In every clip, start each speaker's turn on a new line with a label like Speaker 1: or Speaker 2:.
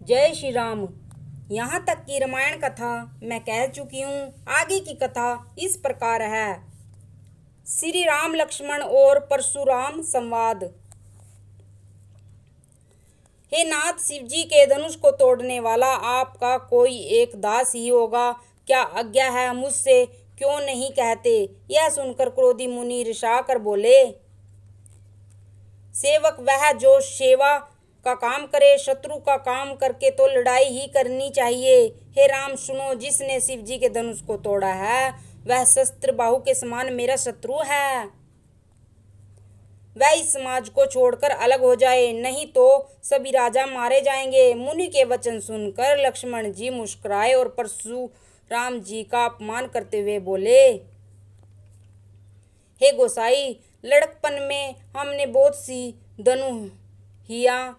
Speaker 1: जय श्री राम। यहाँ तक की रामायण कथा मैं कह चुकी हूँ। आगे की कथा इस प्रकार है। श्री राम लक्ष्मण और परशुराम संवाद। हे नाथ, शिवजी के धनुष को तोड़ने वाला आपका कोई एक दास ही होगा। क्या आज्ञा है, मुझसे क्यों नहीं कहते? यह सुनकर क्रोधी मुनि रिसा कर बोले, सेवक वह जो सेवा का काम करे, शत्रु का काम करके तो लड़ाई ही करनी चाहिए। हे राम सुनो, जिसने शिव जी के धनुष को तोड़ा है वह शस्त्र बाहु के समान मेरा शत्रु है। वह इस समाज को छोड़कर अलग हो जाए, नहीं तो सभी राजा मारे जाएंगे। मुनि के वचन सुनकर लक्ष्मण जी मुस्कुराए और परशुराम जी का अपमान करते हुए बोले, हे गोसाई, लड़कपन में हमने बहुत सी धनुहियां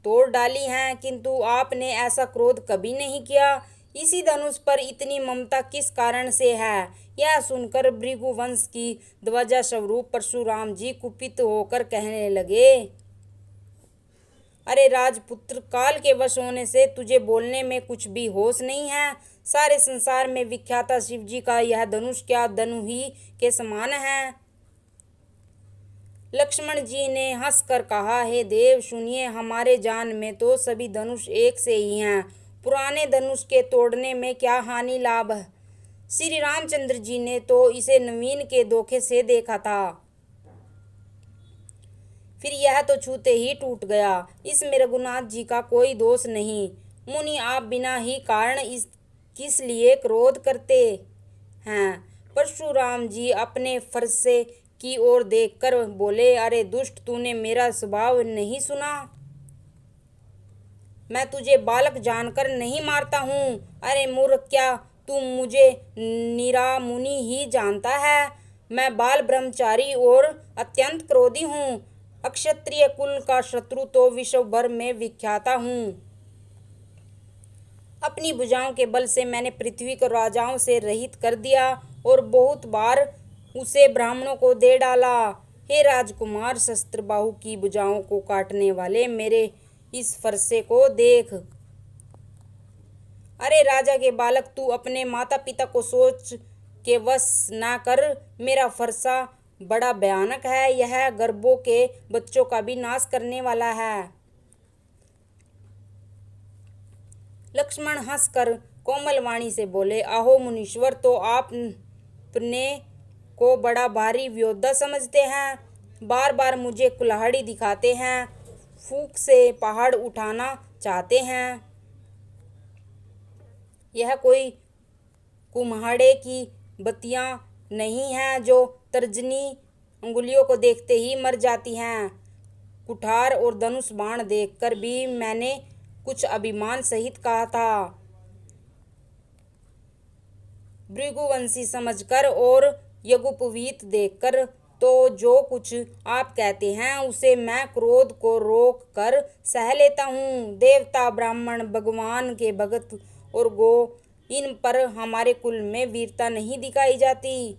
Speaker 1: तोड़ डाली हैं, किंतु आपने ऐसा क्रोध कभी नहीं किया। इसी धनुष पर इतनी ममता किस कारण से है? यह सुनकर भृगुवंश की ध्वजा स्वरूप परशुराम जी कुपित होकर कहने लगे, अरे राजपुत्र, काल के वश होने से तुझे बोलने में कुछ भी होश नहीं है। सारे संसार में विख्याता शिव जी का यह धनुष क्या धनुही के समान है? लक्ष्मण जी ने हंसकर कहा, हे देव सुनिए, हमारे जान में तो सभी धनुष एक से ही हैं। पुराने धनुष के तोड़ने में क्या हानि लाभ है? श्री रामचंद्र जी ने तो इसे नवीन के धोखे से देखा था, फिर यह तो छूते ही टूट गया। इसमें रघुनाथ जी का कोई दोष नहीं। मुनि, आप बिना ही कारण किस लिए क्रोध करते हैं? परशुराम जी अपने फरसे की ओर देखकर बोले, अरे दुष्ट, तूने मेरा स्वभाव नहीं सुना? मैं तुझे बालक जानकर नहीं मारता हूँ। अरे मूर्ख, क्या तू मुझे निरा मुनि ही जानता है? मैं बाल ब्रह्मचारी और अत्यंत क्रोधी हूँ। अक्षत्रिय कुल का शत्रु तो विश्व भर में विख्याता हूँ। अपनी भुजाओं के बल से मैंने पृथ्वी को राजाओं से रहित कर दिया और बहुत बार उसे ब्राह्मणों को दे डाला। हे राजकुमार, शस्त्र बाहु की भुजाओं को काटने वाले मेरे इस फरसे को देख। अरे राजा के बालक, तू अपने माता पिता को सोच के वश ना कर। मेरा फरसा बड़ा भयानक है। यह गर्भों के बच्चों का भी नाश करने वाला है। लक्ष्मण हंसकर कोमल वाणी से बोले, आहो मुनीश्वर, तो आप अपने को बड़ा भारी योद्धा समझते हैं। बार बार मुझे कुल्हाड़ी दिखाते हैं, फूंक से पहाड़ उठाना चाहते हैं। यह कोई कुम्हाड़े की बत्तियां नहीं हैं जो तर्जनी अंगुलियों को देखते ही मर जाती हैं। कुठार और धनुष बाण देखकर भी मैंने कुछ अभिमान सहित कहा था। भृगुवंशी समझकर और यज्ञोपवीत देखकर तो जो कुछ आप कहते हैं उसे मैं क्रोध को रोक कर सह लेता हूँ। देवता, ब्राह्मण, भगवान के भगत और गो, इन पर हमारे कुल में वीरता नहीं दिखाई जाती,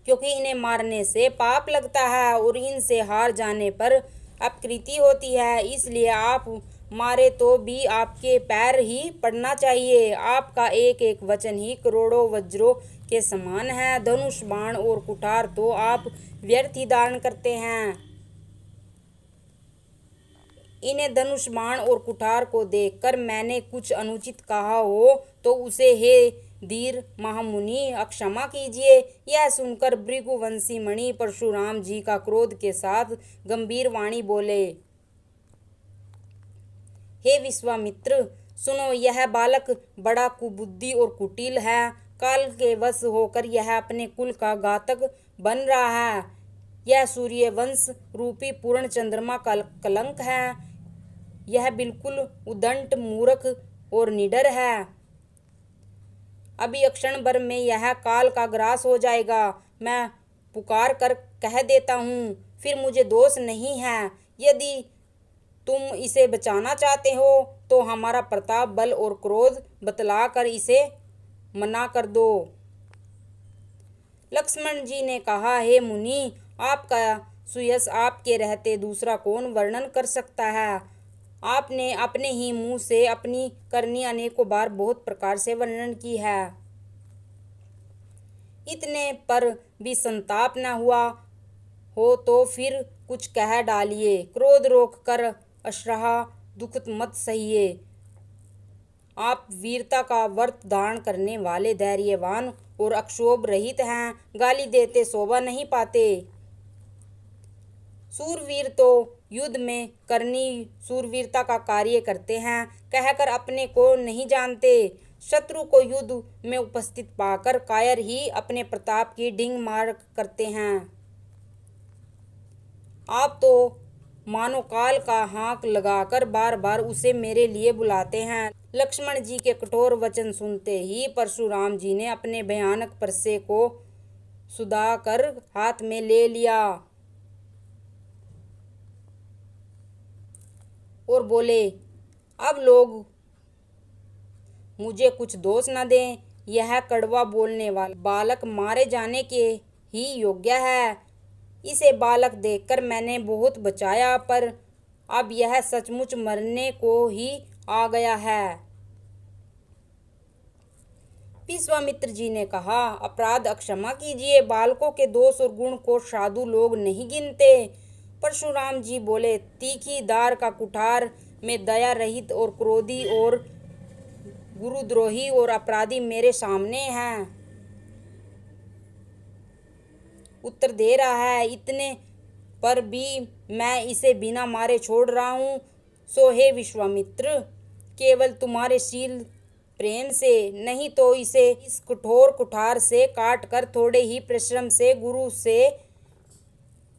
Speaker 1: क्योंकि इन्हें मारने से पाप लगता है और इनसे हार जाने पर अपकृति होती है। इसलिए आप मारे तो भी आपके पैर ही पड़ना चाहिए। आपका एक एक वचन ही करोड़ों वज्रों के समान है। धनुष, बाण और कुठार तो आप व्यर्थ ही धारण करते हैं। इन्हें धनुष, बाण और कुठार को देखकर मैंने कुछ अनुचित कहा हो तो उसे हे धीर महामुनि अक्षमा कीजिए। यह सुनकर भृगुवंशी मणि परशुराम जी का क्रोध के साथ गंभीर वाणी बोले, हे विश्वामित्र सुनो, यह बालक बड़ा कुबुद्धि और कुटिल है। काल के वश होकर यह अपने कुल का घातक बन रहा है। यह सूर्य वंश रूपी पूर्ण चंद्रमा का कलंक है। यह बिल्कुल उद्दंड, मूर्ख और निडर है। अभी क्षण भर में यह काल का ग्रास हो जाएगा। मैं पुकार कर कह देता हूँ, फिर मुझे दोष नहीं है। यदि तुम इसे बचाना चाहते हो तो हमारा प्रताप, बल और क्रोध बतलाकर इसे मना कर दो। लक्ष्मण जी ने कहा, हे मुनि, आपका सुयश आपके रहते दूसरा कौन वर्णन कर सकता है? आपने अपने ही मुंह से अपनी करनी अनेकों बार बहुत प्रकार से वर्णन की है। इतने पर भी संताप न हुआ हो तो फिर कुछ कह डालिए। क्रोध रोक कर अश्रहा दुख मत सहिए। आप वीरता का व्रत धारण करने वाले धैर्यवान और अक्षोभ रहित हैं। गाली देते शोभा नहीं पाते। सूरवीर तो युद्ध में करनी सूरवीरता का कार्य करते हैं कहकर अपने को नहीं जानते। शत्रु को युद्ध में उपस्थित पाकर कायर ही अपने प्रताप की ढींग मार करते हैं। आप तो मानो काल का हाथ लगाकर बार बार उसे मेरे लिए बुलाते हैं। लक्ष्मण जी के कठोर वचन सुनते ही परशुराम जी ने अपने भयानक परसे को सुधाकर हाथ में ले लिया और बोले, अब लोग मुझे कुछ दोष न दें। यह कड़वा बोलने वाला बालक मारे जाने के ही योग्य है। इसे बालक देखकर मैंने बहुत बचाया, पर अब यह सचमुच मरने को ही आ गया है। विश्वामित्र जी ने कहा, अपराध अक्षमा कीजिए। बालकों के दोष और गुण को साधु लोग नहीं गिनते। परशुराम जी बोले, तीखी धार का कुठार में दया रहित और क्रोधी और गुरुद्रोही और अपराधी मेरे सामने हैं। उत्तर दे रहा है। इतने पर भी मैं इसे बिना मारे छोड़ रहा हूँ। सो हे विश्वामित्र, केवल तुम्हारे शील प्रेम से, नहीं तो इसे इस कठोर कुठार से काट कर थोड़े ही परिश्रम से गुरु से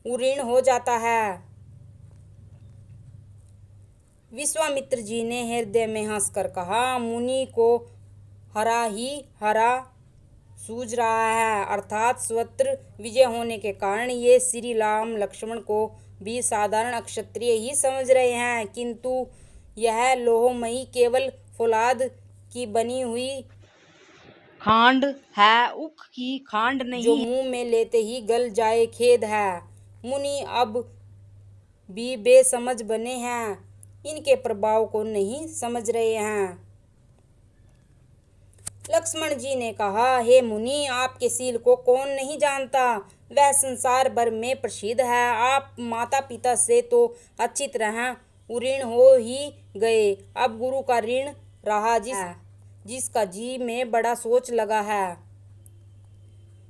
Speaker 1: उऋण हो जाता है। विश्वामित्र जी ने हृदय में हंसकर कहा, मुनि को हरा ही हरा सूझ रहा है। अर्थात स्वत्र विजय होने के कारण ये श्री राम लक्ष्मण को भी साधारण क्षत्रिय ही समझ रहे हैं, किंतु यह लोहमयी केवल फौलाद की बनी हुई खांड है, उख की खांड नहीं, जो मुंह में लेते ही गल जाए। खेद है, मुनि अब भी बेसमझ बने हैं, इनके प्रभाव को नहीं समझ रहे हैं। लक्ष्मण जी ने कहा, हे मुनि, आपके शील को कौन नहीं जानता। वह संसार भर में प्रसिद्ध है। आप माता पिता से तो अच्छी तरह उऋण हो ही गए, अब गुरु का ऋण रहा जिसका जी में बड़ा सोच लगा है।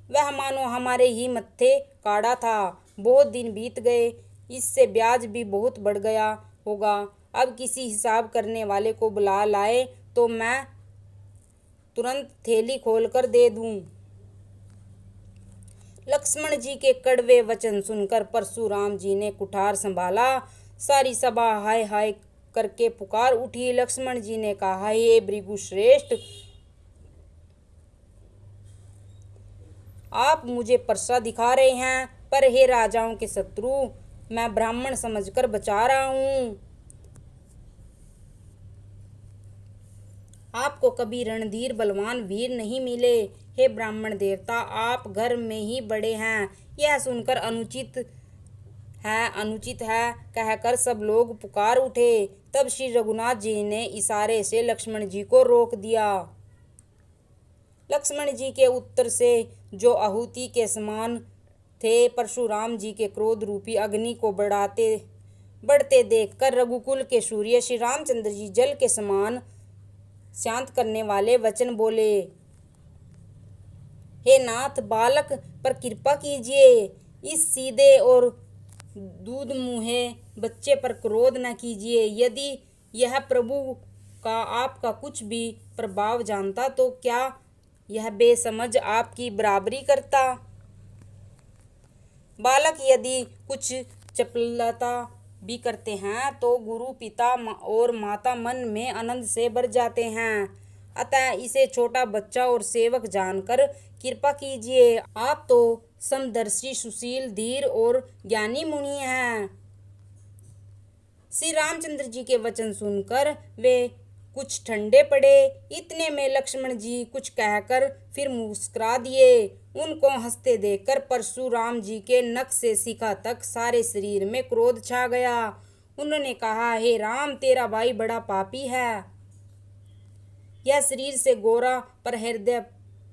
Speaker 1: वह मानो हमारे ही मत्थे काढ़ा था। बहुत दिन बीत गए, इससे ब्याज भी बहुत बढ़ गया होगा। अब किसी हिसाब करने वाले को बुला लाए तो मैं तुरंत थैली खोलकर दे दूं। लक्ष्मण जी के कड़वे वचन सुनकर परशुराम जी ने कुठार संभाला। सारी सभा हाय हाय करके पुकार उठी। लक्ष्मण जी ने कहा, हे भृगुश्रेष्ठ, आप मुझे परसा दिखा रहे हैं, पर हे राजाओं के शत्रु, मैं ब्राह्मण समझकर बचा रहा हूँ। आपको कभी रणधीर बलवान वीर नहीं मिले। हे ब्राह्मण देवता, आप घर में ही बड़े हैं। यह सुनकर अनुचित है कहकर सब लोग पुकार उठे। तब श्री रघुनाथ जी ने इशारे से लक्ष्मण जी को रोक दिया। लक्ष्मण जी के उत्तर से जो आहुति के समान थे, परशुराम जी के क्रोध रूपी अग्नि को बढ़ते देखकर रघुकुल के सूर्य श्री रामचंद्र जी जल के समान शांत करने वाले वचन बोले, हे नाथ, बालक पर कृपा कीजिए। इस सीधे और दूध मुँहे बच्चे पर क्रोध न कीजिए। यदि यह प्रभु का आपका कुछ भी प्रभाव जानता तो क्या यह बेसमझ आपकी बराबरी करता। बालक यदि कुछ चपलता भी करते हैं तो गुरु पिता और माता मन में आनंद से भर जाते हैं। अतः इसे छोटा बच्चा और सेवक जानकर कृपा कीजिए। आप तो समदर्शी, सुशील, धीर और ज्ञानी मुनि हैं। श्री रामचंद्र जी के वचन सुनकर वे कुछ ठंडे पड़े। इतने में लक्ष्मण जी कुछ कहकर फिर मुस्कुरा दिए। उनको हंसते देखकर परशुराम जी के नख से शिखा तक सारे शरीर में क्रोध छा गया। उन्होंने कहा, हे राम, तेरा भाई बड़ा पापी है। यह शरीर से गोरा पर हृदय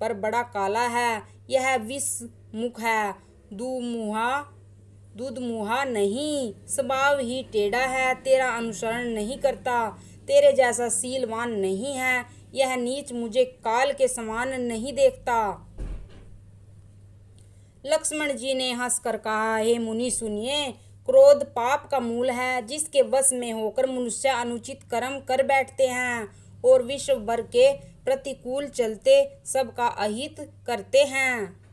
Speaker 1: पर बड़ा काला है। यह विष मुख है, दूध मुहा नहीं, स्वभाव ही टेढ़ा है, तेरा अनुसरण नहीं करता, तेरे जैसा शीलवान नहीं है। यह नीच मुझे काल के समान नहीं देखता। लक्ष्मण जी ने हंसकर कहा, हे मुनि सुनिए, क्रोध पाप का मूल है, जिसके वश में होकर मनुष्य अनुचित कर्म कर बैठते हैं और विश्व भर के प्रतिकूल चलते सबका अहित करते हैं।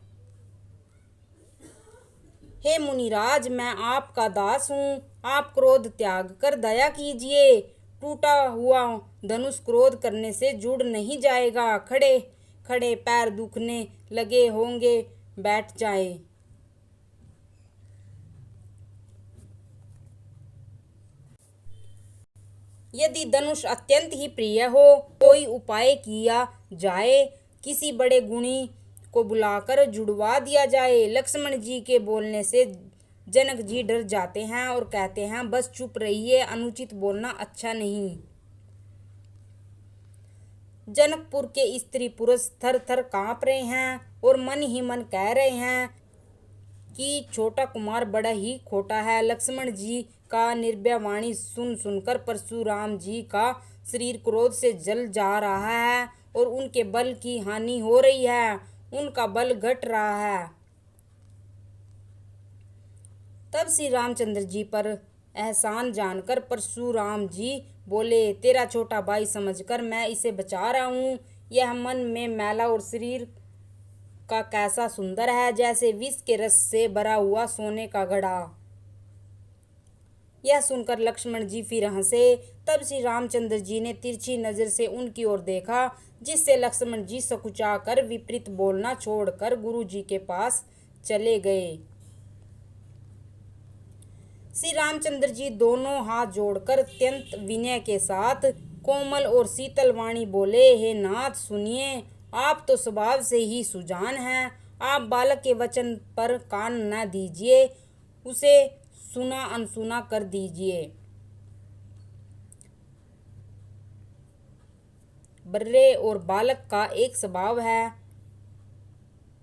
Speaker 1: हे मुनिराज, मैं आपका दास हूँ, आप क्रोध त्याग कर दया कीजिए। टूटा हुआ धनुष क्रोध करने से जुड़ नहीं जाएगा। खड़े खड़े पैर दुखने लगे होंगे, बैठ जाए। यदि धनुष अत्यंत ही प्रिय हो, कोई उपाय किया जाए, किसी बड़े गुणी को बुलाकर जुड़वा दिया जाए। लक्ष्मण जी के बोलने से जनक जी डर जाते हैं और कहते हैं, बस चुप रहिए, अनुचित बोलना अच्छा नहीं। जनकपुर के स्त्री पुरुष थर थर कांप रहे हैं और मन ही मन कह रहे हैं कि छोटा कुमार बड़ा ही खोटा है। लक्ष्मण जी का निर्भय वाणी सुन सुनकर परशुराम जी का शरीर क्रोध से जल जा रहा है और उनके बल की हानि हो रही है, उनका बल घट रहा है। तब श्री रामचंद्र जी पर एहसान जानकर परशुराम जी बोले, तेरा छोटा भाई समझकर मैं इसे बचा रहा हूँ। यह मन में मैला और शरीर का कैसा सुंदर है, जैसे विष के रस से भरा हुआ सोने का घड़ा। यह सुनकर लक्ष्मण जी फिर हंसे। तब श्री रामचंद्र जी ने तिरछी नजर से उनकी ओर देखा, जिससे लक्ष्मण जी सकुचा कर विपरीत बोलना छोड़कर गुरु जी के पास चले गए। श्री रामचंद्र जी दोनों हाथ जोड़कर अत्यंत विनय के साथ कोमल और शीतल वाणी बोले, हे नाथ सुनिए, आप तो स्वभाव से ही सुजान हैं, आप बालक के वचन पर कान न दीजिए, उसे सुना अनसुना कर दीजिए। बर्रे और बालक का एक स्वभाव है,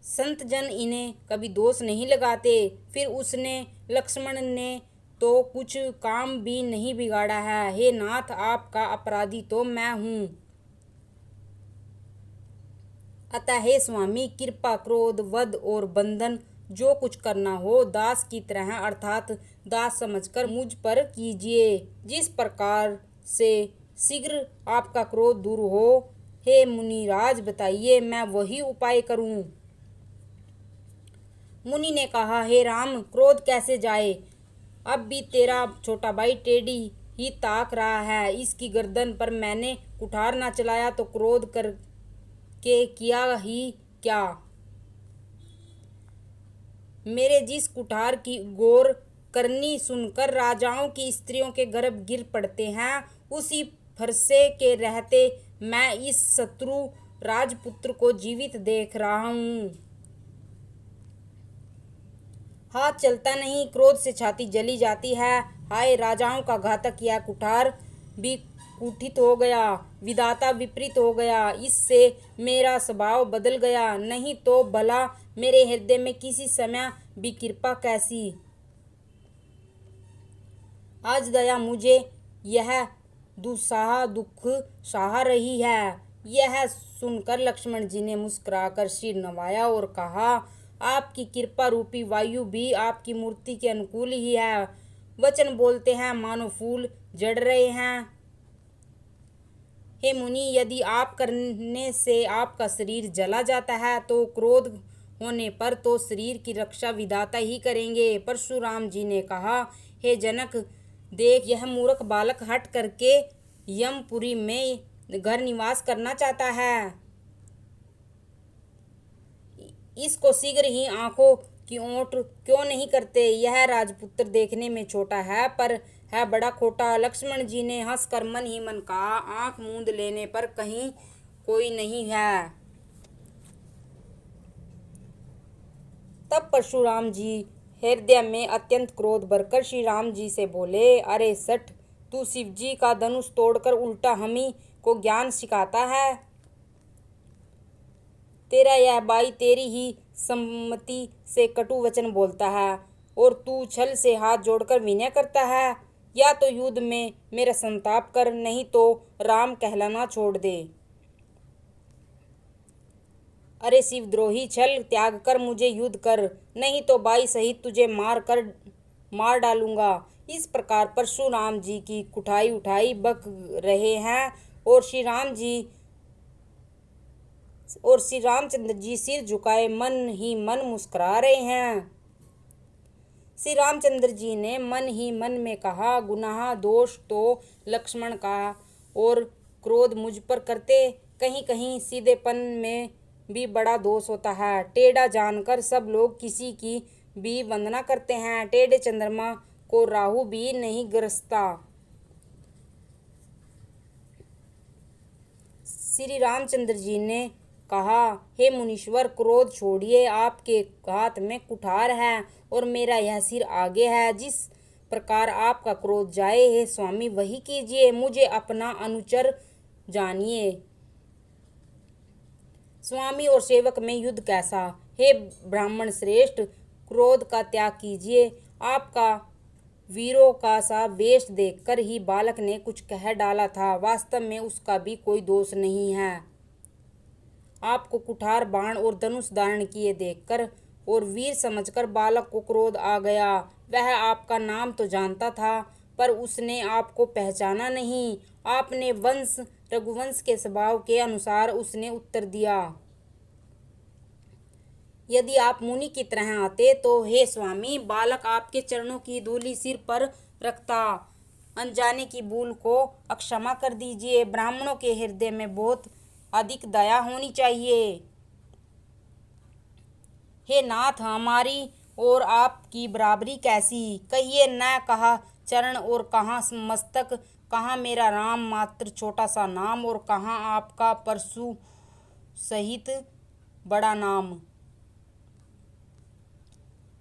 Speaker 1: संत जन इन्हें कभी दोष नहीं लगाते। फिर उसने लक्ष्मण ने तो कुछ काम भी नहीं बिगाड़ा है। हे नाथ, आपका अपराधी तो मैं हूँ, अतः हे स्वामी, कृपा क्रोध वध और बंधन जो कुछ करना हो दास की तरह अर्थात दास समझकर मुझ पर कीजिए, जिस प्रकार से शीघ्र आपका क्रोध दूर हो। हे मुनिराज, बताइए, मैं वही उपाय करूं। मुनि ने कहा, हे राम, क्रोध कैसे जाए, अब भी तेरा छोटा भाई टेढ़ी ही ताक रहा है। इसकी गर्दन पर मैंने कुठार ना चलाया तो क्रोध करके किया ही क्या। मेरे जिस कुठार की गौर करनी सुनकर राजाओं की स्त्रियों के गर्भ गिर पड़ते हैं, उसी फरसे के रहते मैं इस शत्रु राजपुत्र को जीवित देख रहा हूँ। हाथ चलता नहीं, क्रोध से छाती जली जाती है। हाय, राजाओं का घातक यह कुठार भी कुठित हो गया, विधाता विपरीत हो गया, इससे मेरा स्वभाव बदल गया, नहीं तो भला मेरे हृदय में किसी समय भी कृपा कैसी। आज दया मुझे यह दुस्साह दुख सहा रही है। यह सुनकर लक्ष्मण जी ने मुस्कुराकर सिर नवाया और कहा, आपकी कृपा रूपी वायु भी आपकी मूर्ति के अनुकूल ही है। वचन बोलते हैं मानो फूल जड़ रहे हैं। हे मुनि, यदि आप करने से आपका शरीर जला जाता है तो क्रोध होने पर तो शरीर की रक्षा विधाता ही करेंगे। परशुराम जी ने कहा, हे जनक, देख, यह मूर्ख बालक हट करके यमपुरी में घर निवास करना चाहता है। इसको शीघ्र ही आंखों की ओट क्यों नहीं करते। यह राजपुत्र देखने में छोटा है पर है बड़ा खोटा। लक्ष्मण जी ने हंसकर मन ही मन कहा, आंख मूंद लेने पर कहीं कोई नहीं है। तब परशुराम जी हृदय में अत्यंत क्रोध भरकर श्री राम जी से बोले, अरे सठ, तू शिव जी का धनुष तोड़कर उल्टा हमी को ज्ञान सिखाता है। तेरा यह भाई तेरी ही सम्मति से कटु वचन बोलता है और तू छल से हाथ जोड़कर विनय करता है। या तो युद्ध में मेरा संताप कर, नहीं तो राम कहलाना छोड़ दे। अरे शिवद्रोही, छल त्याग कर मुझे युद्ध कर, नहीं तो भाई सहित तुझे मार डालूंगा। इस प्रकार परशुराम जी की कुठाई उठाई बक रहे हैं और श्री रामचंद्र जी सिर झुकाए मन ही मन मुस्कुरा रहे हैं। श्री रामचंद्र जी ने मन ही मन में कहा, गुनाह दोष तो लक्ष्मण का और क्रोध मुझ पर करते, कहीं कहीं सीधेपन में भी बड़ा दोष होता है। टेढ़ा जानकर सब लोग किसी की भी वंदना करते हैं, टेढ़े चंद्रमा को राहु भी नहीं ग्रसता। श्री रामचंद्र जी ने कहा, हे मुनीश्वर, क्रोध छोड़िए, आपके हाथ में कुठार है और मेरा यह सिर आगे है। जिस प्रकार आपका क्रोध जाए, हे स्वामी, वही कीजिए, मुझे अपना अनुचर जानिए। स्वामी और सेवक में युद्ध कैसा? हे ब्राह्मण श्रेष्ठ, क्रोध का त्याग कीजिए। आपका वीरों का सा वेश देखकर ही बालक ने कुछ कह डाला था, वास्तव में उसका भी कोई दोष नहीं है। आपको कुठार, बाण और धनुष धारण किए देखकर और वीर समझकर बालक को क्रोध आ गया। वह आपका नाम तो जानता था, पर उसने आपको पहचाना नहीं। आपने वंश रघुवंश के स्वभाव के अनुसार उसने उत्तर दिया, यदि आप मुनि की तरह आते तो हे स्वामी, बालक आपके चरणों की धूलि सिर पर रखता। अनजाने की भूल को अक्षमा कर दीजिए। ब्राह्मणों के हृदय में बहुत अधिक दया होनी चाहिए। हे नाथ, हमारी और आपकी बराबरी कैसी? कहिए न कहा चरण और कहाँ मस्तक, कहाँ मेरा राम मात्र छोटा सा नाम और कहाँ आपका परशु सहित बड़ा नाम।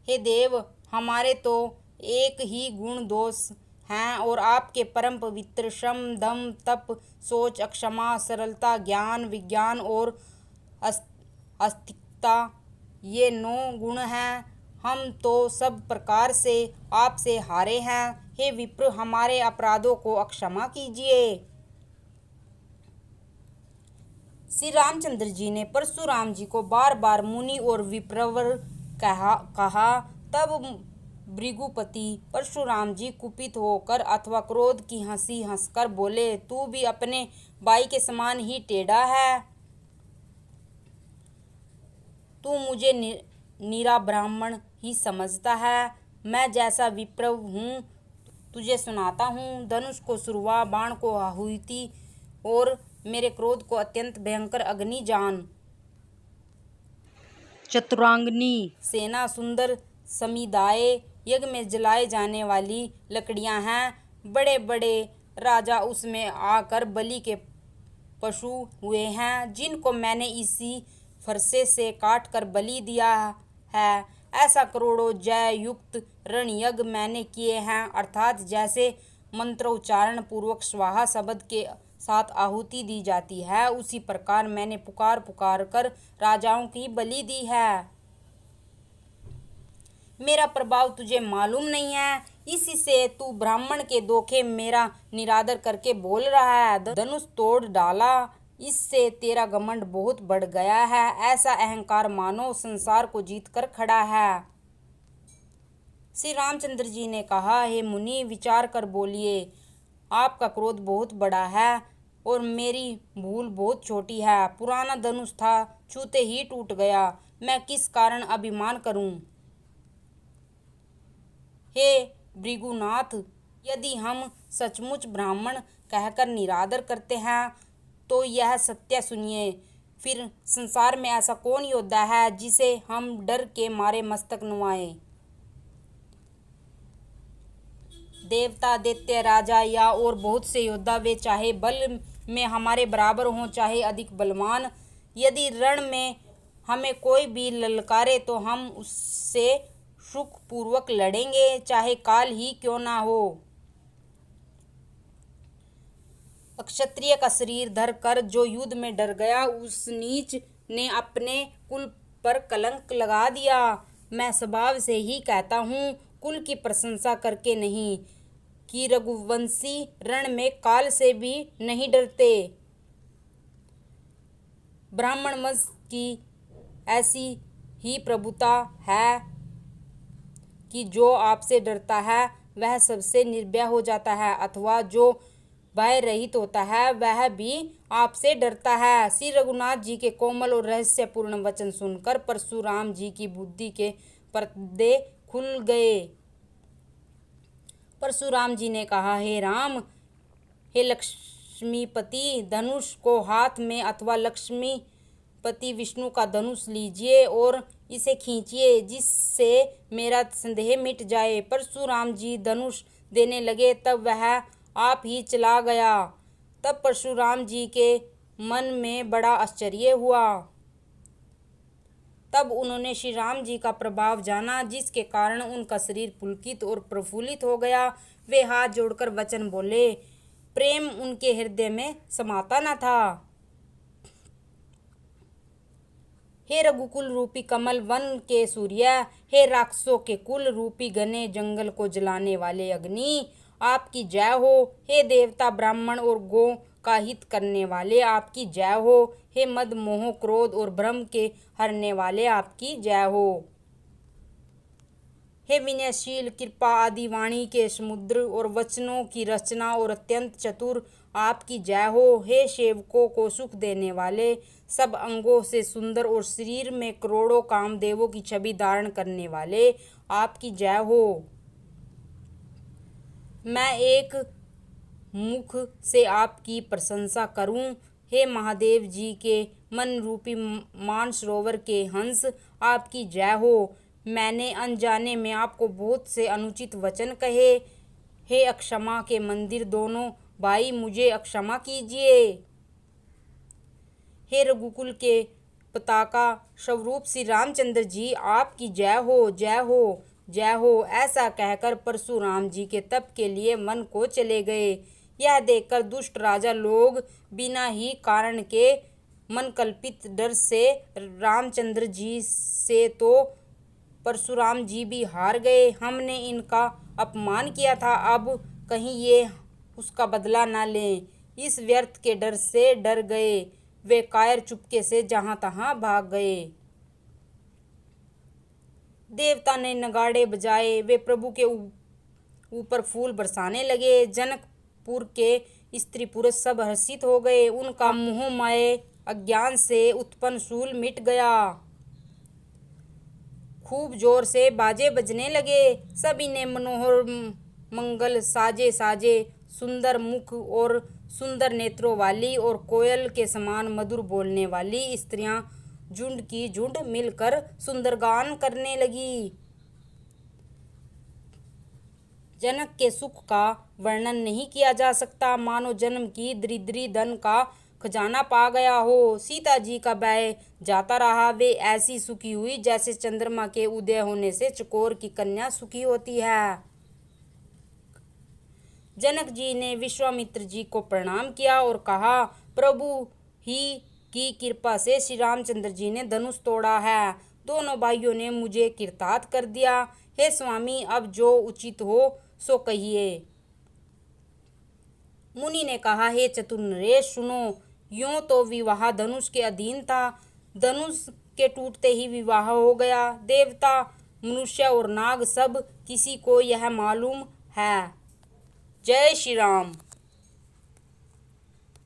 Speaker 1: हे देव, हमारे तो एक ही गुण दोष हैं और आपके परम पवित्र श्रम, दम, तप, सोच, अक्षमा, सरलता, ज्ञान, विज्ञान और आस्तिकता, ये 9 गुण हैं। हम तो सब प्रकार से आपसे हारे हैं। हे विप्र, हमारे अपराधों को अक्षमा कीजिए। श्री रामचंद्र जी ने परशुराम जी को बार बार मुनि और विप्रवर कहा। तब भृगुपति परशुराम जी कुपित होकर अथवा क्रोध की हंसी हंसकर बोले, तू भी अपने भाई के समान ही टेढ़ा है। तू मुझे निरा ब्राह्मण ही समझता है। मैं जैसा विप्र हूँ तुझे सुनाता हूँ। धनुष को सुरवा, बाण को आहुति और मेरे क्रोध को अत्यंत भयंकर अग्नि जान। चतुरांगनी सेना, सुंदर समुदाय, यज्ञ में जलाए जाने वाली लकड़ियां हैं। बड़े बड़े राजा उसमें आकर बलि के पशु हुए हैं, जिनको मैंने इसी फरसे से काट कर बलि दिया है। ऐसा करोड़ों जय युक्त रण यज्ञ मैंने किए हैं, अर्थात जैसे मंत्रोच्चारण पूर्वक स्वाहा शब्द के साथ आहुति दी जाती है, उसी प्रकार मैंने पुकार पुकार कर राजाओं की बलि दी है। मेरा प्रभाव तुझे मालूम नहीं है, इसी से तू ब्राह्मण के धोखे मेरा निरादर करके बोल रहा है। धनुष तोड़ डाला, इससे तेरा घमंड बहुत बढ़ गया है। ऐसा अहंकार मानो संसार को जीत कर खड़ा है। श्री रामचंद्र जी ने कहा, हे मुनि, विचार कर बोलिए। आपका क्रोध बहुत बड़ा है और मेरी भूल बहुत छोटी है। पुराना धनुष था, छूते ही टूट गया। मैं किस कारण अभिमान करूं? हे भृगुनाथ, यदि हम सचमुच ब्राह्मण कहकर निरादर करते हैं तो यह सत्य सुनिए। फिर संसार में ऐसा कौन योद्धा है जिसे हम डर के मारे मस्तक नुआएं? देवता, दैत्य, राजा या और बहुत से योद्धा, वे चाहे बल में हमारे बराबर हों चाहे अधिक बलवान, यदि रण में हमें कोई भी ललकारे तो हम उससे सुख पूर्वक लड़ेंगे, चाहे काल ही क्यों ना हो। क्षत्रिय का शरीर धर कर जो युद्ध में डर गया, उस नीच ने अपने कुल पर कलंक लगा दिया। मैं स्वभाव से ही कहता हूँ, कुल की प्रशंसा करके नहीं, कि रघुवंशी रण में काल से भी नहीं डरते। ब्राह्मण वंश की ऐसी ही प्रभुता है कि जो आपसे डरता है वह सबसे निर्भय हो जाता है, अथवा जो भय रहित होता है वह भी आपसे डरता है। श्री रघुनाथ जी के कोमल और रहस्यपूर्ण वचन सुनकर परशुराम जी की बुद्धि के पर्दे खुल गए। परशुराम जी ने कहा, हे राम, हे लक्ष्मीपति, धनुष को हाथ में अथवा लक्ष्मीपति विष्णु का धनुष लीजिए और इसे खींचिए, जिससे मेरा संदेह मिट जाए। परशुराम जी धनुष देने लगे, तब वह आप ही चला गया। तब परशुराम जी के मन में बड़ा आश्चर्य हुआ। तब उन्होंने श्री राम जी का प्रभाव जाना, जिसके कारण उनका शरीर पुलकित और प्रफुल्लित हो गया। वे हाथ जोड़कर वचन बोले, प्रेम उनके हृदय में समाता न था। हे रघुकुल रूपी कमल वन के सूर्य, हे राक्षसों के कुल रूपी घने जंगल को जलाने वाले अग्नि, आपकी जय हो। हे देवता, ब्राह्मण और गौ का हित करने वाले, आपकी जय हो। हे मद मोह क्रोध और भ्रम के हरने वाले, आपकी जय हो। हे विनयशील, कृपा आदि वाणी के समुद्र और वचनों की रचना और अत्यंत चतुर, आपकी जय हो। हे सेवकों को सुख देने वाले, सब अंगों से सुंदर और शरीर में करोड़ों कामदेवों की छवि धारण करने वाले, आपकी जय हो। मैं एक मुख से आपकी प्रशंसा करूं। हे महादेव जी के मन रूपी मानसरोवर के हंस, आपकी जय हो। मैंने अनजाने में आपको बहुत से अनुचित वचन कहे। हे अक्षमा के मंदिर दोनों भाई, मुझे अक्षमा कीजिए। हे रघुकुल के पताका स्वरूप श्री रामचंद्र जी, आपकी जय हो, जय हो, जय हो। ऐसा कहकर परशुराम जी के तप के लिए वन को चले गए। यह देखकर दुष्ट राजा लोग बिना ही कारण के मन कल्पित डर से रामचंद्र जी से तो परशुराम जी भी हार गए। हमने इनका अपमान किया था, अब कहीं ये उसका बदला न लें, इस व्यर्थ के डर से डर गए। वे कायर चुपके से जहां तहां भाग गए। देवता ने नगाड़े बजाए, वे प्रभु के ऊपर फूल बरसाने लगे। जनकपुर के स्त्री पुरुष सब हर्षित हो गए। उनका मोहमय अज्ञान से उत्पन्न शूल मिट गया। खूब जोर से बाजे बजने लगे। सभी ने मनोहर मंगल साजे साजे, सुंदर मुख और सुंदर नेत्रों वाली और कोयल के समान मधुर बोलने वाली स्त्रियां झुंड की झुंड मिलकर सुंदर गान करने लगी। जनक के सुख का वर्णन नहीं किया जा सकता, मानो जन्म की दरिद्री धन का खजाना पा गया हो। सीता जी का भय जाता रहा। वे ऐसी सुखी हुई जैसे चंद्रमा के उदय होने से चकोर की कन्या सुखी होती है। जनक जी ने विश्वामित्र जी को प्रणाम किया और कहा, प्रभु ही की कृपा से श्री रामचंद्र जी ने धनुष तोड़ा है। दोनों भाइयों ने मुझे कृतार्थ कर दिया। हे स्वामी, अब जो उचित हो सो कहिए। मुनि ने कहा, हे चतुर नरेश, सुनो। यूं तो विवाह धनुष के अधीन था, धनुष के टूटते ही विवाह हो गया। देवता, मनुष्य और नाग सब किसी को यह मालूम है। जय श्री राम।